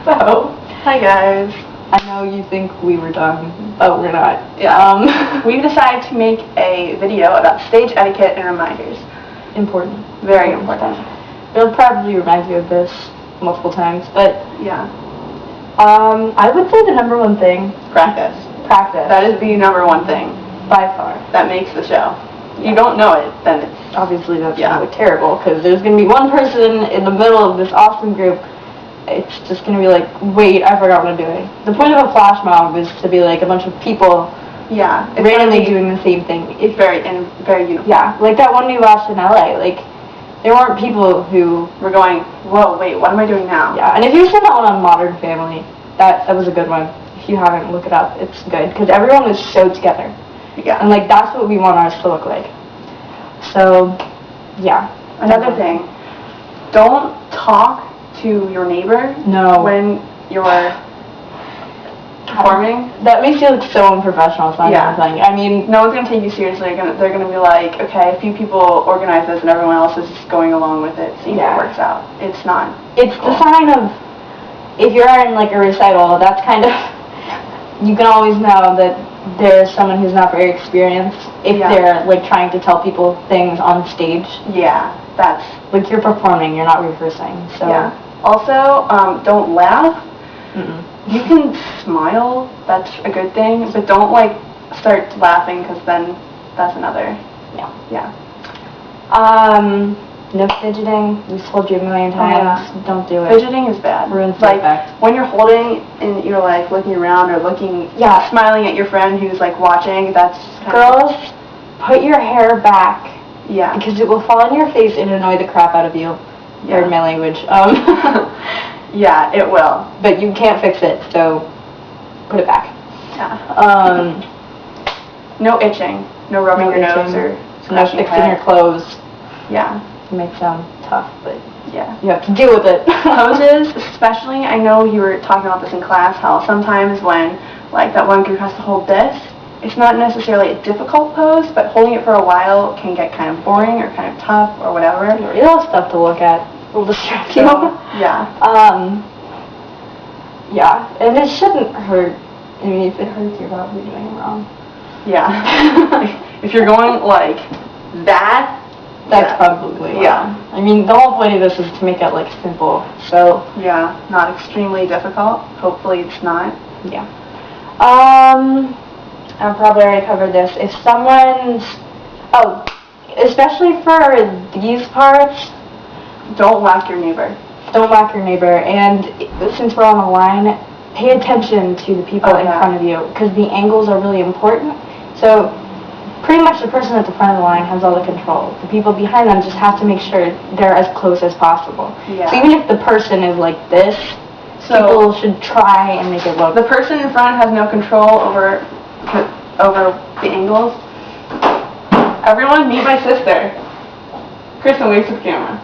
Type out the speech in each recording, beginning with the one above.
So, hi guys. I know you think we were done, but we're not. Yeah. We've decided to make a video about stage etiquette and reminders. Important. Very important. It'll probably remind you of this multiple times, but yeah. I would say the number one thing. Practice. Practice. That is the number one thing. By far. That makes the show. You don't know it, then it's... Obviously that's going to look terrible, because there's going to be one person in the middle of this awesome group. It's just going to be like, wait, I forgot what I'm doing. The point of a flash mob is to be like a bunch of people randomly doing the same thing. It's very uniform. Yeah, like that one we watched in LA. Like, there weren't people who were going, whoa, wait, what am I doing now? Yeah, and if you've seen that one on Modern Family, that was a good one. If you haven't, look it up. It's good, because everyone was so together. Yeah. And like, that's what we want ours to look like. So, yeah. Another thing, don't talk to your neighbor when you're performing. That makes you look so unprofessional. It's not even funny. I mean, no one's going to take you seriously. They're going to be like, okay, a few people organize this and everyone else is just going along with it, seeing if it works out. It's not. It's the sign of, if you're in like a recital, that's kind of, you can always know that there's someone who's not very experienced if they're like trying to tell people things on stage. Yeah, that's like you're performing, you're not rehearsing. So also, don't laugh. You can smile, that's a good thing, but don't like start laughing because then that's another. No fidgeting. We've told you a million times. Don't do it. Fidgeting is bad. Ruins like effect. When you're holding and you're like looking around or looking, smiling at your friend who's like watching. That's girls. Put your hair back. Yeah. Because it will fall on your face and annoy the crap out of you. Pardon my language. Yeah, it will. But you can't fix it, so put it back. Yeah. No itching. No rubbing your nose or no fixing your clothes. Yeah. It may sound tough, but you have to deal with it. Poses, especially, I know you were talking about this in class, how sometimes when like that one group has to hold this, it's not necessarily a difficult pose, but holding it for a while can get kind of boring or kind of tough or whatever. You'll have stuff to look at. It'll distract you. Yeah. Yeah, and it shouldn't hurt. I mean, if it hurts, you're probably doing it wrong. Yeah. If you're going like that, that's probably wrong. I mean, the whole point of this is to make it like simple. So not extremely difficult. Hopefully, it's not. Yeah. I've probably already covered this. If someone's especially for these parts, don't whack your neighbor. Don't whack your neighbor. And since we're on the line, pay attention to the people in front of you, because the angles are really important. So pretty much the person at the front of the line has all the control. The people behind them just have to make sure they're as close as possible. Yeah. So even if the person is like this, people should try and make it look. The person in front has no control over the angles. Everyone meet my sister. Kristen, wave to the camera.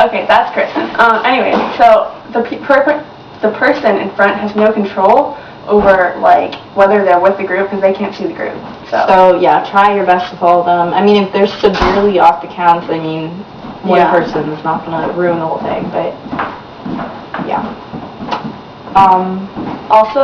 Okay, that's Kristen. Anyway, so the person in front has no control over like whether they're with the group because they can't see the group. So yeah, try your best to follow them. I mean, if they're severely off the counts, I mean, one person is not going to ruin the whole thing, but yeah. Also,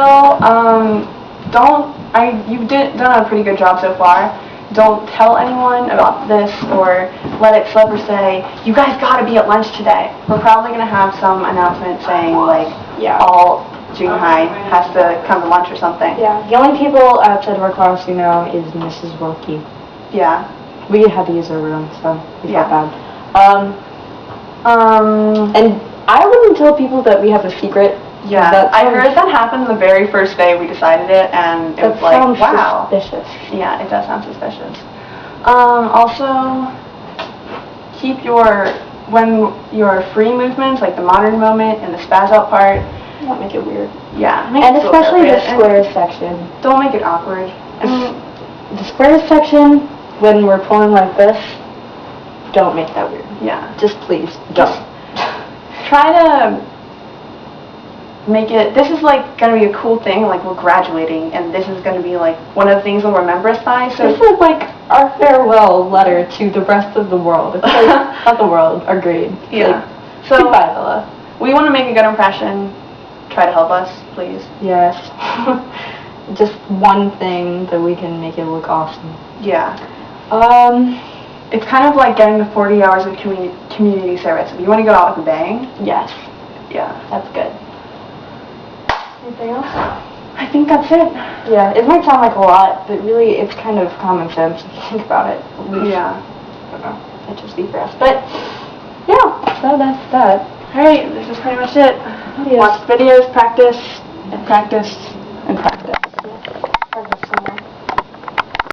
you've done a pretty good job so far. Don't tell anyone about this or let it slip or say, you guys gotta be at lunch today. We're probably gonna have some announcement saying like, all junior high has to come to lunch or something. Yeah, the only people outside of our class who know is Mrs. Wilkie. Yeah. We had to use her room, so we felt bad. And I wouldn't tell people that we have a secret. Yeah, I heard that happened the very first day we decided it, and it was like, wow. Suspicious. Yeah, it does sound suspicious. Also, keep when your free movements, like the modern moment and the spaz out part. Don't make it weird. Yeah. And especially the squares section. Don't make it awkward. The squares section, when we're pulling like this, don't make that weird. Yeah. Just please, don't. Try to make it, this is like going to be a cool thing, like we're graduating, and this is going to be like one of the things they'll remember us by. So this is like our farewell letter to the rest of the world. It's like, not the world, our grade. Yeah. Like, so goodbye, Villa. we want to make a good impression. Try to help us, please. Yes. Just one thing that we can make it look awesome. Yeah. It's kind of like getting the 40 hours of community service. If you want to go out with a bang. Yes. Yeah. That's good. Anything else? I think that's it. Yeah, it might sound like a lot, but really it's kind of common sense if you think about it. Yeah. I don't know. It'd just be for us. But, yeah, so that's that. Alright, this is pretty much it. Yes. Watch videos, practice, and practice, and practice.